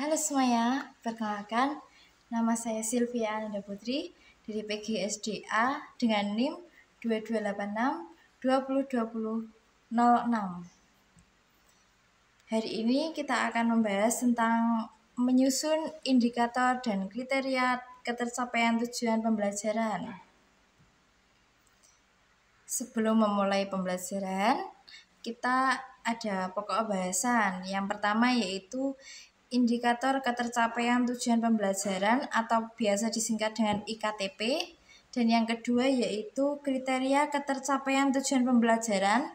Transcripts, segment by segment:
Halo semuanya, perkenalkan nama saya Sylvia Ananda Putri dari PGSDA dengan NIM 2286 Hari ini kita akan membahas tentang menyusun indikator dan kriteria ketercapaian tujuan pembelajaran. Sebelum memulai pembelajaran, kita ada pokok bahasan. Yang pertama yaitu indikator ketercapaian tujuan pembelajaran atau biasa disingkat dengan IKTP. Dan yang kedua yaitu kriteria ketercapaian tujuan pembelajaran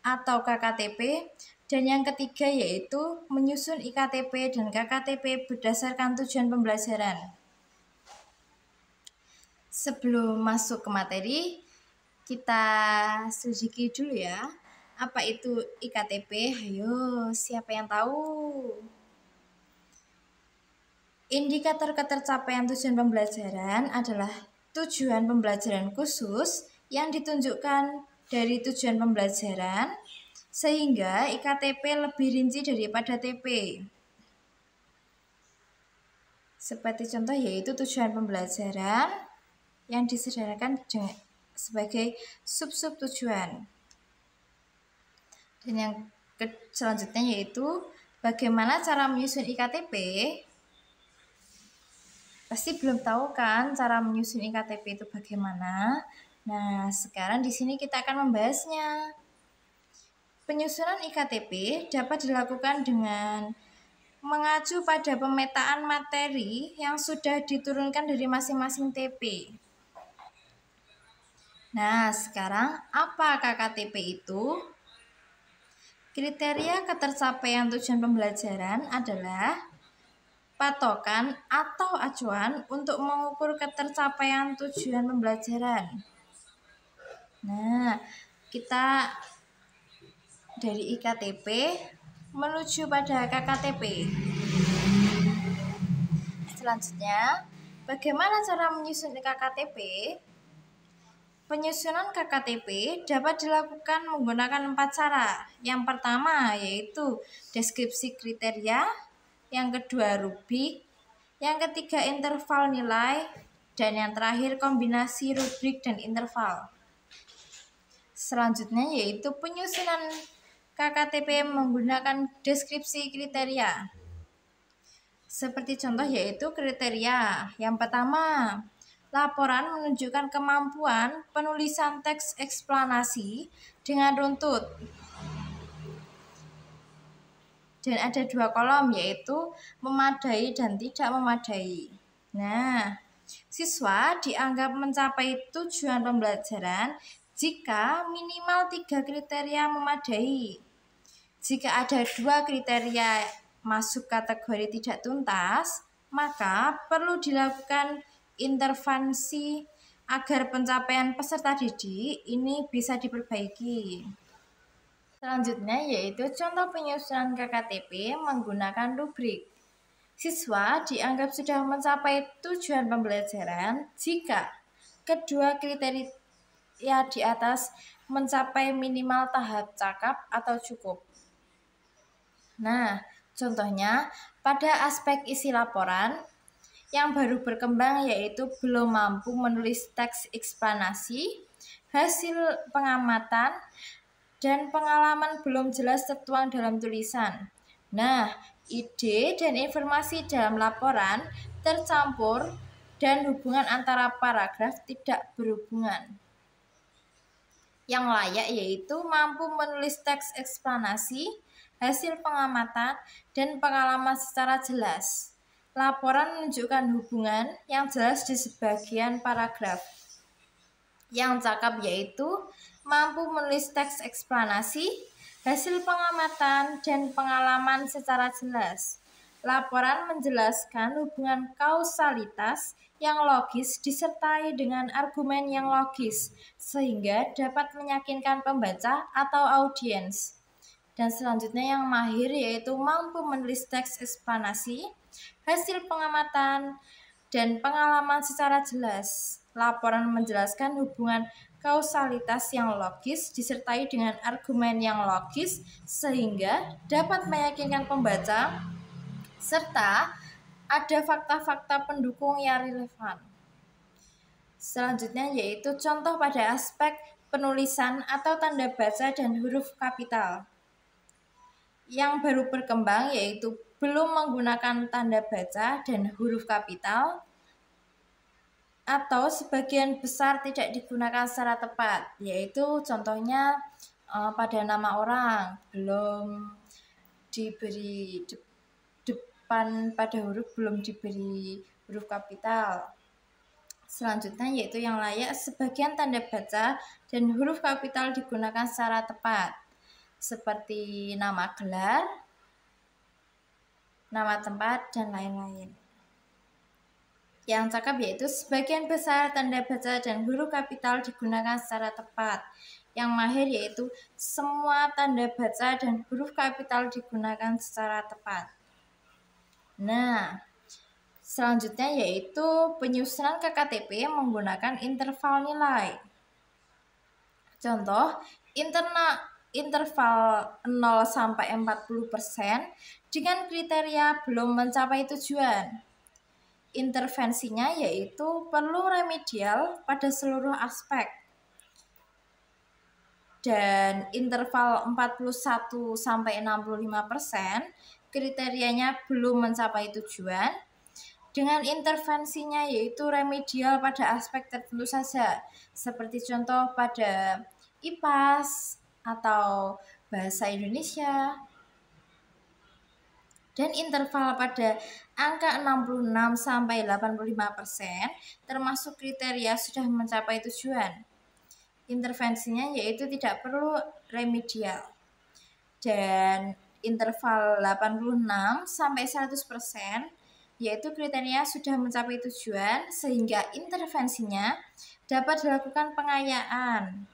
atau KKTP. Dan yang ketiga yaitu menyusun IKTP dan KKTP berdasarkan tujuan pembelajaran. Sebelum masuk ke materi, kita selidiki dulu ya. Apa itu IKTP? Ayo, siapa yang tahu? Indikator ketercapaian tujuan pembelajaran adalah tujuan pembelajaran khusus yang ditunjukkan dari tujuan pembelajaran, sehingga IKTP lebih rinci daripada TP. Seperti contoh yaitu tujuan pembelajaran yang disederhanakan sebagai sub-sub tujuan. Dan yang selanjutnya yaitu bagaimana cara menyusun IKTP. Pasti belum tahu kan cara menyusun IKTP itu bagaimana? Nah, sekarang di sini kita akan membahasnya. Penyusunan IKTP dapat dilakukan dengan mengacu pada pemetaan materi yang sudah diturunkan dari masing-masing TP. Nah, sekarang apa KKTP itu? Kriteria ketercapaian tujuan pembelajaran adalah patokan atau acuan untuk mengukur ketercapaian tujuan pembelajaran. Nah, kita dari IKTP menuju pada KKTP. Selanjutnya, bagaimana cara menyusun KKTP? Penyusunan KKTP dapat dilakukan menggunakan 4 cara. Yang pertama yaitu deskripsi kriteria, yang kedua rubrik, yang ketiga interval nilai, dan yang terakhir kombinasi rubrik dan interval. Selanjutnya yaitu penyusunan KKTP menggunakan deskripsi kriteria. Seperti contoh yaitu kriteria. Yang pertama, laporan menunjukkan kemampuan penulisan teks eksplanasi dengan runtut. Dan ada 2 kolom yaitu memadai dan tidak memadai. Nah, siswa dianggap mencapai tujuan pembelajaran jika minimal 3 kriteria memadai. Jika ada 2 kriteria masuk kategori tidak tuntas, maka perlu dilakukan intervensi agar pencapaian peserta didik ini bisa diperbaiki. Selanjutnya yaitu contoh penyusunan KKTP menggunakan rubrik. Siswa dianggap sudah mencapai tujuan pembelajaran jika kedua kriteria di atas mencapai minimal tahap cakap atau cukup. Nah, contohnya pada aspek isi laporan yang baru berkembang yaitu belum mampu menulis teks eksplanasi, hasil pengamatan, dan pengalaman belum jelas tertuang dalam tulisan. Nah, ide dan informasi dalam laporan tercampur dan hubungan antara paragraf tidak berhubungan. Yang layak yaitu mampu menulis teks eksplanasi, hasil pengamatan, dan pengalaman secara jelas. Laporan menunjukkan hubungan yang jelas di sebagian paragraf. Yang cakap yaitu mampu menulis teks eksplanasi, hasil pengamatan, dan pengalaman secara jelas. Laporan menjelaskan hubungan kausalitas yang logis disertai dengan argumen yang logis, sehingga dapat meyakinkan pembaca atau audiens. Dan selanjutnya yang mahir yaitu mampu menulis teks eksplanasi, hasil pengamatan, dan pengalaman secara jelas. Laporan menjelaskan hubungan kausalitas yang logis disertai dengan argumen yang logis sehingga dapat meyakinkan pembaca serta ada fakta-fakta pendukung yang relevan. Selanjutnya yaitu contoh pada aspek penulisan atau tanda baca dan huruf kapital. Yang baru berkembang yaitu belum menggunakan tanda baca dan huruf kapital, atau sebagian besar tidak digunakan secara tepat, yaitu contohnya pada nama orang belum diberi depan pada huruf belum diberi huruf kapital. Selanjutnya yaitu yang layak sebagian tanda baca dan huruf kapital digunakan secara tepat, seperti nama gelar, nama tempat, dan lain-lain. Yang cakep yaitu sebagian besar tanda baca dan huruf kapital digunakan secara tepat. Yang mahir yaitu semua tanda baca dan huruf kapital digunakan secara tepat. Nah, selanjutnya yaitu penyusunan ke KTP menggunakan interval nilai. Contoh, interval 0 sampai 40% dengan kriteria belum mencapai tujuan. Intervensinya yaitu perlu remedial pada seluruh aspek. Dan interval 41 sampai 65% kriterianya belum mencapai tujuan. Dengan intervensinya yaitu remedial pada aspek tertentu saja, seperti contoh pada IPAS atau bahasa Indonesia. Dan interval pada angka 66 sampai 85% termasuk kriteria sudah mencapai tujuan. Intervensinya yaitu tidak perlu remedial. Dan interval 86 sampai 100% yaitu kriteria sudah mencapai tujuan sehingga intervensinya dapat dilakukan pengayaan.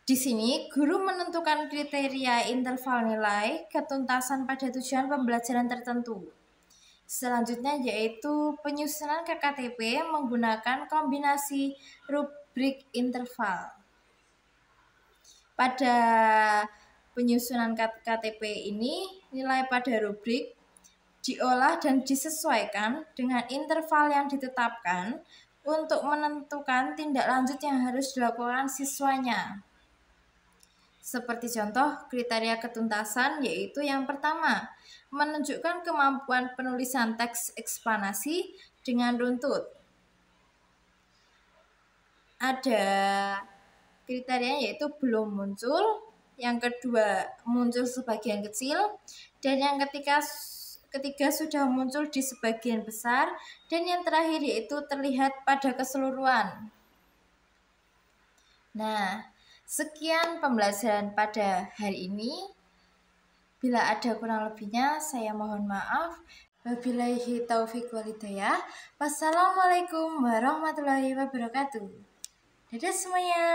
Di sini, guru menentukan kriteria interval nilai ketuntasan pada tujuan pembelajaran tertentu. Selanjutnya yaitu penyusunan ke KTP menggunakan kombinasi rubrik interval. Pada penyusunan KTP ini, nilai pada rubrik diolah dan disesuaikan dengan interval yang ditetapkan untuk menentukan tindak lanjut yang harus dilakukan siswanya. Seperti contoh kriteria ketuntasan yaitu yang pertama, menunjukkan kemampuan penulisan teks eksplanasi dengan runtut. Ada kriteria yaitu belum muncul, yang kedua muncul sebagian kecil, dan yang ketiga sudah muncul di sebagian besar, dan yang terakhir yaitu terlihat pada keseluruhan. Nah, sekian pembelajaran pada hari ini. Bila ada kurang lebihnya, saya mohon maaf. Wabillahi taufiq wal hidayah. Wassalamualaikum warahmatullahi wabarakatuh. Dadah semuanya.